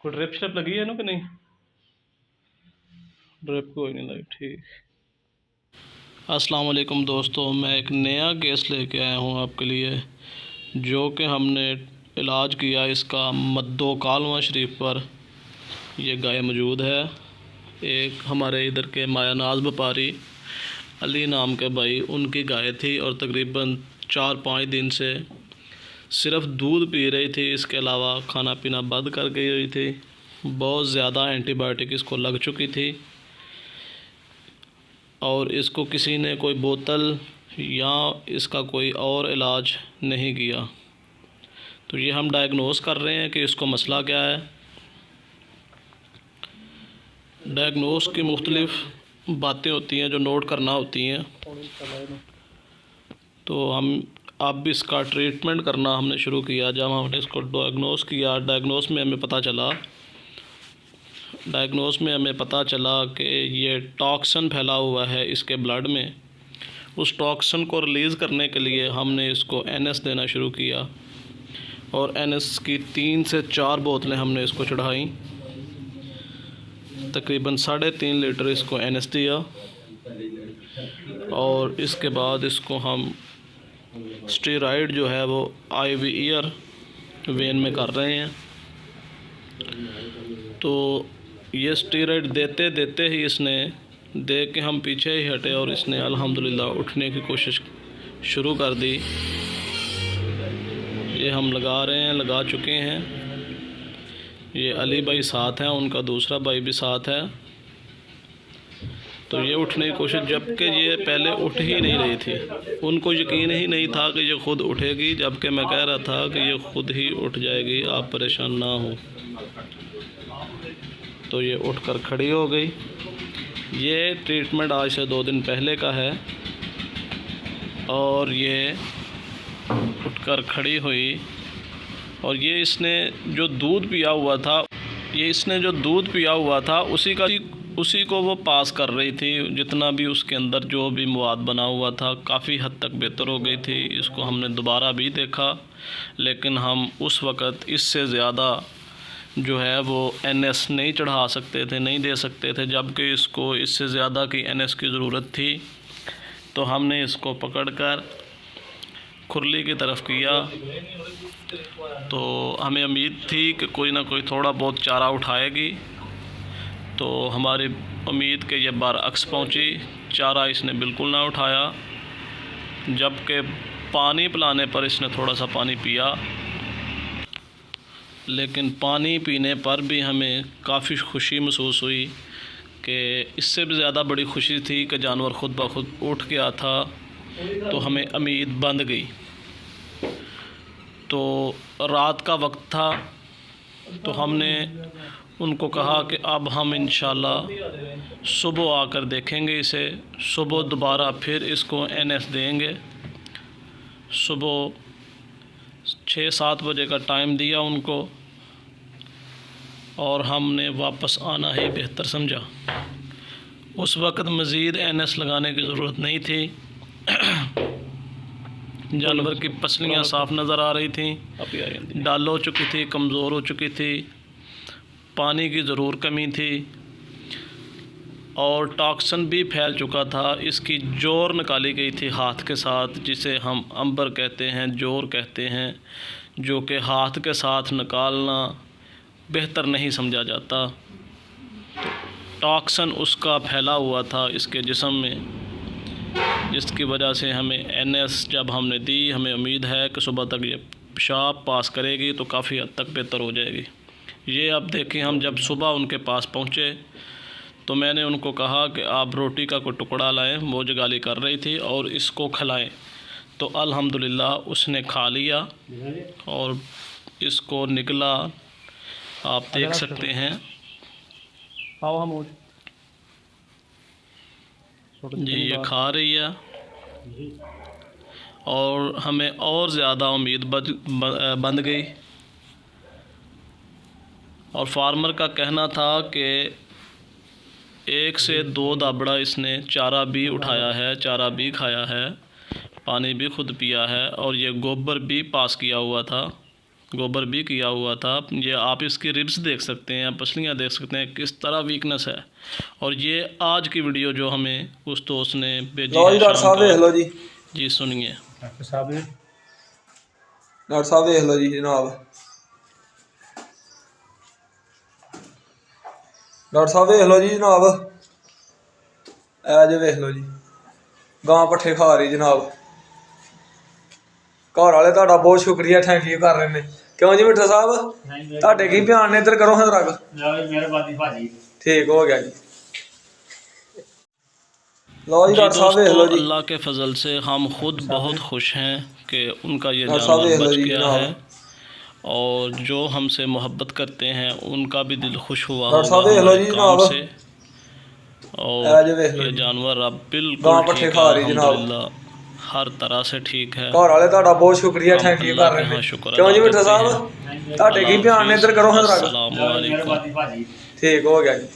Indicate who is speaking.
Speaker 1: कोई drip shrimp लगी है ना कि नहीं? ड्रिप कोई नहीं लगी, ठीक। अस्सलाम वालेकुम दोस्तों, मैं एक नया केस लेके आया हूँ आपके लिए, जो कि हमने इलाज किया इसका मद्दो कालवा शरीफ पर। ये गाय मौजूद है। एक हमारे इधर के मायानाज व्यापारी अली नाम के भाई, उनकी गाय थी और तकरीबन 4-5 दिन से सिर्फ दूध पी रही थी, इसके अलावा खाना पीना बंद कर गई हुई थी। बहुत ज़्यादा एंटीबायोटिक इसको लग चुकी थी और इसको किसी ने कोई बोतल या इसका कोई और इलाज नहीं किया। तो ये हम डायग्नोस कर रहे हैं कि इसको मसला क्या है। डायग्नोस की मुख्तलिफ़ बातें होती हैं जो नोट करना होती हैं, तो हम अब इसका ट्रीटमेंट करना हमने शुरू किया। जब हमने इसको डायग्नोस किया, डायग्नोस में हमें पता चला कि ये टॉक्सिन फैला हुआ है इसके ब्लड में। उस टॉक्सिन को रिलीज़ करने के लिए हमने इसको NS देना शुरू किया और NS की 3 से 4 बोतलें हमने इसको चढ़ाई। तकरीबन 3.5 लीटर इसको NS दिया और इसके बाद इसको हम स्टेरॉइड जो है वो IV ईयर वेन में कर रहे हैं। तो ये स्टेरॉइड देते देते ही इसने देख के हम पीछे ही हटे और इसने अल्हम्दुलिल्लाह उठने की कोशिश शुरू कर दी। ये हम लगा चुके हैं। ये अली भाई साथ हैं, उनका दूसरा भाई भी साथ है। तो ये उठने की कोशिश, जबकि ये पहले उठ ही नहीं रही थी, उनको यकीन ही नहीं था कि ये ख़ुद उठेगी, जबकि मैं कह रहा था कि ये ख़ुद ही उठ जाएगी, आप परेशान ना हो। तो ये उठकर खड़ी हो गई। ये ट्रीटमेंट आज से 2 दिन पहले का है और ये उठकर खड़ी हुई और ये इसने जो दूध पिया हुआ था उसी को वो पास कर रही थी। जितना भी उसके अंदर जो भी मवाद बना हुआ था काफ़ी हद तक बेहतर हो गई थी। इसको हमने दोबारा भी देखा, लेकिन हम उस वक़्त इससे ज़्यादा जो है वो NS नहीं चढ़ा सकते थे, नहीं दे सकते थे, जबकि इसको इससे ज़्यादा की NS की ज़रूरत थी। तो हमने इसको पकड़कर खुरली की तरफ किया। तो हमें उम्मीद थी कि कोई ना कोई थोड़ा बहुत चारा उठाएगी, तो हमारी उम्मीद के ये बरअक्स पहुंची। चारा इसने बिल्कुल ना उठाया, जबकि पानी पिलाने पर इसने थोड़ा सा पानी पिया। लेकिन पानी पीने पर भी हमें काफ़ी खुशी महसूस हुई कि इससे भी ज़्यादा बड़ी खुशी थी कि जानवर ख़ुद ब खुद उठ गया था। तो हमें उम्मीद बंध गई। तो रात का वक्त था, तो हमने उनको कहा कि अब हम इंशाल्लाह सुबह आकर देखेंगे इसे। सुबह दोबारा फिर इसको NS देंगे। सुबह 6-7 बजे का टाइम दिया उनको और हमने वापस आना ही बेहतर समझा। उस वक़्त मज़ीद NS लगाने की ज़रूरत नहीं थी। जानवर की पसलियाँ साफ़ नज़र आ रही थी, डाल हो चुकी थी, कमज़ोर हो चुकी थी, पानी की ज़रूर कमी थी और टॉक्सिन भी फैल चुका था। इसकी जोर निकाली गई थी हाथ के साथ, जिसे हम अंबर कहते हैं, जोर कहते हैं, जो कि हाथ के साथ निकालना बेहतर नहीं समझा जाता। तो टॉक्सिन उसका फैला हुआ था इसके जिस्म में, जिसकी वजह से हमें NS जब हमने दी, हमें उम्मीद है कि सुबह तक ये पेशाब पास करेगी तो काफ़ी हद तक बेहतर हो जाएगी। ये अब देखें, हम जब सुबह उनके पास पहुँचे तो मैंने उनको कहा कि आप रोटी का कोई टुकड़ा लाएं, वो जगाली कर रही थी, और इसको खिलाएं। तो अल्हम्दुलिल्लाह उसने खा लिया और इसको निकला, आप देख सकते हैं जी, ये खा रही है और हमें और ज़्यादा उम्मीद बंध गई। और फार्मर का कहना था कि 1 से 2 दाबड़ा इसने चारा भी उठाया है, चारा भी खाया है, पानी भी खुद पिया है और ये गोबर भी पास किया हुआ था। गोबर भी किया हुआ था। ये आप इसकी रिब्स देख सकते हैं, पसलियाँ देख सकते हैं किस तरह वीकनेस है। और ये आज की वीडियो जो हमें उस दोस्त ने भेजी
Speaker 2: लो जी
Speaker 1: है
Speaker 2: डॉक्टर
Speaker 1: शाम
Speaker 2: साहब देख लो जी।
Speaker 1: जी सुनिए।
Speaker 2: डॉक्टर साहब देख लो जी जनाब। डॉक्टर साहब देख लो जी जनाब, ऐ देख लो जी, गां पट्ठे खा रही जनाब। घर वाले तुहाडा बहुत शुक्रिया, थैंक यू कर रहे हैं। क्यों जी मिट्ठा साहब, तुहाडे की बयान ने, इधर करो हां रग। ठीक हो गया जी। लो जी
Speaker 1: जी
Speaker 2: डॉक्टर साहब देख
Speaker 1: दोस्तों,
Speaker 2: लो जी।
Speaker 1: अल्लाह के फजल से हम खुद बहुत खुश हैं कि उनका ये
Speaker 2: डॉक्टर साहब
Speaker 1: जानवर
Speaker 2: देख लो
Speaker 1: बच
Speaker 2: जी
Speaker 1: गया
Speaker 2: जनाब।
Speaker 1: है। और जो हमसे मोहब्बत करते हैं उनका भी दिल खुश हुआ
Speaker 2: डॉक्टर
Speaker 1: होगा
Speaker 2: साहब देख लो
Speaker 1: हमारे
Speaker 2: जी
Speaker 1: काम
Speaker 2: जनाब,
Speaker 1: से।
Speaker 2: ऐ
Speaker 1: और
Speaker 2: देख लो
Speaker 1: ये
Speaker 2: जी,
Speaker 1: जानवर अब बिल्कुल
Speaker 2: गां पट्ठे
Speaker 1: ठीक है,
Speaker 2: खा रही जनाब।
Speaker 1: अल्हम्दुलिल्लाह हर तरह से ठीक है।
Speaker 2: घर वाले तुहाडा बहुत शुक्रिया,
Speaker 1: हम
Speaker 2: थैंक यू
Speaker 1: अल्लाह
Speaker 2: कर
Speaker 1: के
Speaker 2: रहे
Speaker 1: यहाँ
Speaker 2: हैं।
Speaker 1: शुक्र
Speaker 2: क्यों
Speaker 1: अदा
Speaker 2: जी मिट्ठा
Speaker 1: करते हैं।
Speaker 2: साहब, तुहाडे की
Speaker 1: अल्लाह
Speaker 2: बयान ने,
Speaker 1: हाफिज़,
Speaker 2: इधर करो हां रग।
Speaker 1: अस्सलामु अलैकुम।
Speaker 2: ठीक हो गया जी।